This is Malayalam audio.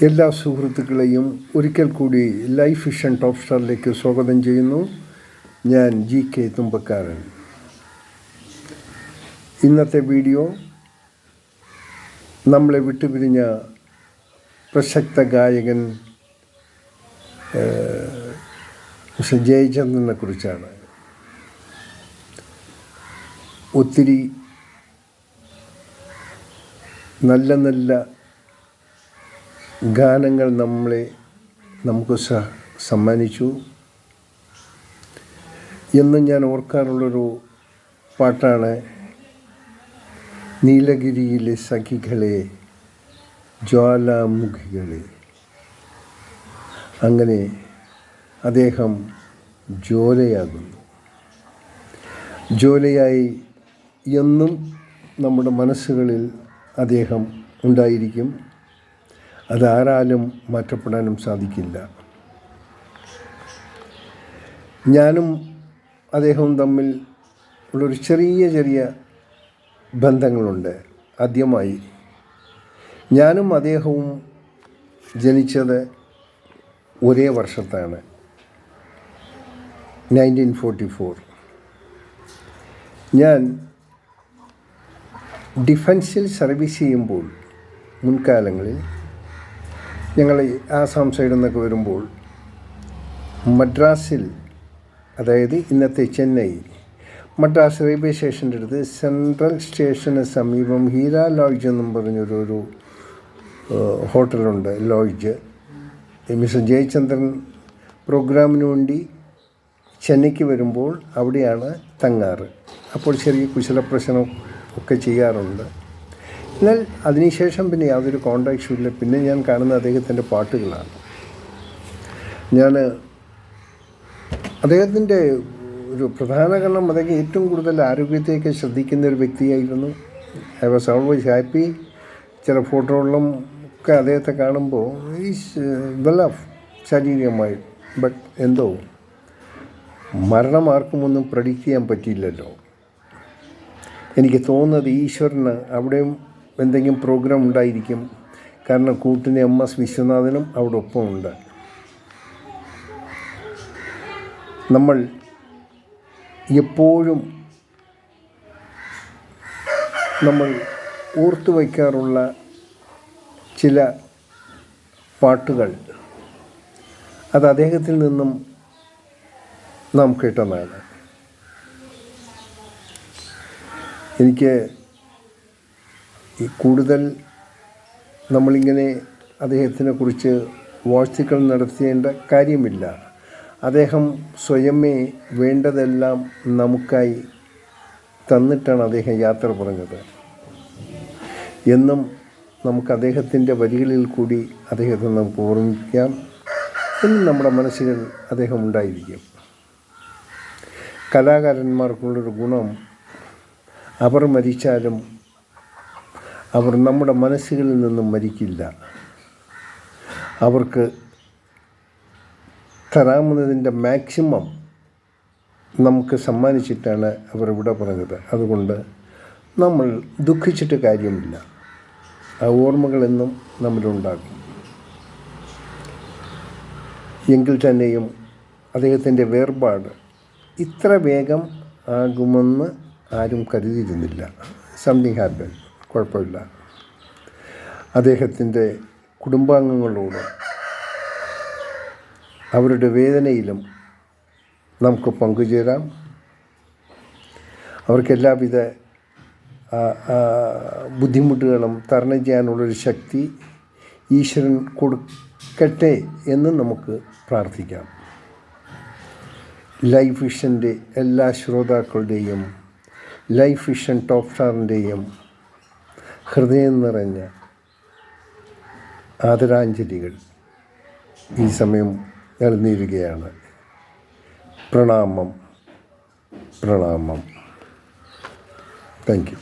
എല്ലാ സുഹൃത്തുക്കളെയും ഒരിക്കൽ കൂടി ലൈഫ് വിഷൻ ടോപ്പ് സ്റ്റാറിലേക്ക് സ്വാഗതം ചെയ്യുന്നു. ഞാൻ GK തുമ്പക്കാരൻ. ഇന്നത്തെ വീഡിയോ നമ്മളെ വിട്ടുപിരിഞ്ഞ പ്രശസ്ത ഗായകൻ ജയചന്ദ്രനെ കുറിച്ചാണ്. ഒത്തിരി നല്ല ഗാനങ്ങൾ നമുക്ക് സമ്മാനിച്ചു. എന്നും ഞാൻ ഓർക്കാറുള്ളൊരു പാട്ടാണ് നീലഗിരിയിലെ സഖികളെ ജ്വാലാമുഖികളെ. അങ്ങനെ അദ്ദേഹം ജ്വാലയാകുന്നു. ജ്വാലയായി എന്നും നമ്മുടെ മനസ്സുകളിൽ അദ്ദേഹം ഉണ്ടായിരിക്കും. അതാരാലും മാറ്റപ്പെടാനും സാധിക്കില്ല. ഞാനും അദ്ദേഹവും തമ്മിൽ ഉള്ളൊരു ചെറിയ ബന്ധങ്ങളുണ്ട്. ആദ്യമായി ഞാനും അദ്ദേഹവും ജനിച്ചത് ഒരേ വർഷത്താണ്, 1944. ഞാൻ ഡിഫൻസിൽ സർവീസ് ചെയ്യുമ്പോൾ മുൻകാലങ്ങളിൽ ഞങ്ങൾ ആസാം സൈഡിൽ നിന്നൊക്കെ വരുമ്പോൾ മദ്രാസിൽ, അതായത് ഇന്നത്തെ ചെന്നൈ, മദ്രാസ് റെയിൽവേ സ്റ്റേഷൻ്റെ അടുത്ത് സെൻട്രൽ സ്റ്റേഷന് സമീപം ഹീര ലോഡ്ജ് എന്നും പറഞ്ഞൊരു ഹോട്ടലുണ്ട്. ലോഡ്ജ് മിസ്റ്റർ ജയചന്ദ്രൻ പ്രോഗ്രാമിന് വേണ്ടി ചെന്നൈക്ക് വരുമ്പോൾ അവിടെയാണ് തങ്ങാറ്. അപ്പോൾ ചെറിയ കുശലപ്രശ്നം ഒക്കെ ചെയ്യാറുണ്ട്. എന്നാൽ അതിനുശേഷം പിന്നെ യാതൊരു കോൺടാക്റ്റും ഇല്ല. പിന്നെ ഞാൻ കാണുന്ന അദ്ദേഹത്തിൻ്റെ പാട്ടുകളാണ്. ഞാൻ അദ്ദേഹത്തിൻ്റെ ഒരു പ്രധാന കാരണം അദ്ദേഹം ഏറ്റവും കൂടുതൽ ആരോഗ്യത്തെയൊക്കെ ശ്രദ്ധിക്കുന്ന ഒരു വ്യക്തിയായിരുന്നു. I was always happy. ചില ഫോട്ടോകളിലും ഒക്കെ അദ്ദേഹത്തെ കാണുമ്പോൾ ഈസ് വെൽ ഓഫ് ശാരീരികമായി. ബട്ട് എന്തോ മരണം ആർക്കുമൊന്നും പ്രഡിക്റ്റ് ചെയ്യാൻ പറ്റിയില്ലല്ലോ. എനിക്ക് തോന്നുന്നത് ഈശ്വരന് അവിടെയും എന്തെങ്കിലും പ്രോഗ്രാം ഉണ്ടായിരിക്കും. കാരണം കൂട്ടിന് MS വിശ്വനാഥനും അവിടെ ഒപ്പമുണ്ട്. നമ്മൾ എപ്പോഴും ഓർത്തു വയ്ക്കാറുള്ള ചില പാട്ടുകൾ അത് അദ്ദേഹത്തിൽ നിന്നും നാം കേട്ടതാണ്. എനിക്ക് കൂടുതൽ നമ്മളിങ്ങനെ അദ്ദേഹത്തിനെ കുറിച്ച് വാഴ്ത്തുകൾ നടത്തേണ്ട കാര്യമില്ല. അദ്ദേഹം സ്വയമേ വേണ്ടതെല്ലാം നമുക്കായി തന്നിട്ടാണ് അദ്ദേഹം യാത്ര പറഞ്ഞത്. എന്നും നമുക്ക് അദ്ദേഹത്തിൻ്റെ വരികളിൽ കൂടി അദ്ദേഹത്തെ നമുക്ക് ഓർമ്മിക്കാം. എന്നും നമ്മുടെ മനസ്സുകൾ അദ്ദേഹം ഉണ്ടായിരിക്കും. കലാകാരന്മാർക്കുള്ളൊരു ഗുണം, അവർ മരിച്ചാലും അവർ നമ്മുടെ മനസ്സുകളിൽ നിന്നും മരിക്കില്ല. അവർക്ക് തരാവുന്നതിൻ്റെ മാക്സിമം നമുക്ക് സമ്മാനിച്ചിട്ടാണ് അവർ ഇവിടെ പറഞ്ഞത്. അതുകൊണ്ട് നമ്മൾ ദുഃഖിച്ചിട്ട് കാര്യമില്ല. ആ ഓർമ്മകളെന്നും നമ്മളുണ്ടാകും. എങ്കിൽ തന്നെയും അദ്ദേഹത്തിൻ്റെ വേർപാട് ഇത്ര വേഗം ആകുമെന്ന് ആരും കരുതിയിരുന്നില്ല. സംതിങ് ഹാപ്പൻ, കുഴപ്പമില്ല. അദ്ദേഹത്തിൻ്റെ കുടുംബാംഗങ്ങളോട് അവരുടെ വേദനയിലും നമുക്ക് പങ്കുചേരാം. അവർക്ക് എല്ലാവിധ ബുദ്ധിമുട്ടുകളും തരണം ചെയ്യാനുള്ളൊരു ശക്തി ഈശ്വരൻ കൊടുക്കട്ടെ എന്ന് നമുക്ക് പ്രാർത്ഥിക്കാം. ലൈഫ് വിഷൻ്റെ എല്ലാ ശ്രോതാക്കളുടെയും ലൈഫ് വിഷൻ ടോപ്പ് സ്റ്റാറിൻ്റെയും ഹൃദയം നിറഞ്ഞ ആദരാഞ്ജലികൾ ഈ സമയം നേരുകയാണ്. പ്രണാമം. Thank you.